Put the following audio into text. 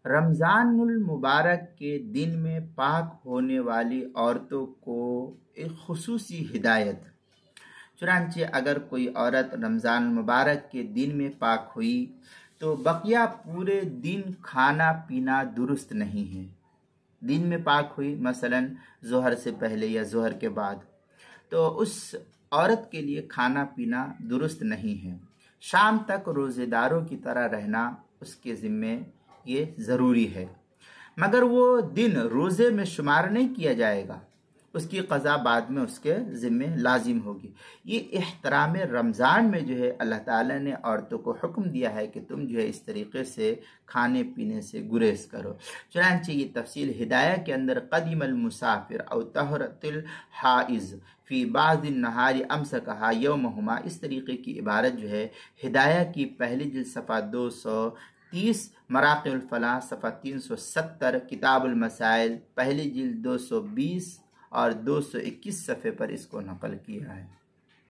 رمضان المبارک کے دن میں پاک ہونے والی عورتوں کو ایک خصوصی ہدایت۔ چنانچہ اگر کوئی عورت رمضان المبارک کے دن میں پاک ہوئی تو بقیہ پورے دن کھانا پینا درست نہیں ہے۔ دن میں پاک ہوئی مثلا ظہر سے پہلے یا ظہر کے بعد، تو اس عورت کے لیے کھانا پینا درست نہیں ہے۔ شام تک روزے داروں کی طرح رہنا اس کے ذمے یہ ضروری ہے، مگر وہ دن روزے میں شمار نہیں کیا جائے گا، اس کی قضا بعد میں اس کے ذمے لازم ہوگی۔ یہ احترام رمضان میں جو ہے اللہ تعالیٰ نے عورتوں کو حکم دیا ہے کہ تم جو ہے اس طریقے سے کھانے پینے سے گریز کرو۔ چنانچہ یہ تفصیل ہدایہ کے اندر قدیم المسافر او طہرت الحائض فی بعض النہار امسکہا یومہما، اس طریقے کی عبارت جو ہے ہدایہ کی پہلی جلد صفحہ 230، مراقع الفلاح صفحہ 370، کتاب المسائل پہلی جلد 220 اور 221 صفحے پر اس کو نقل کیا ہے۔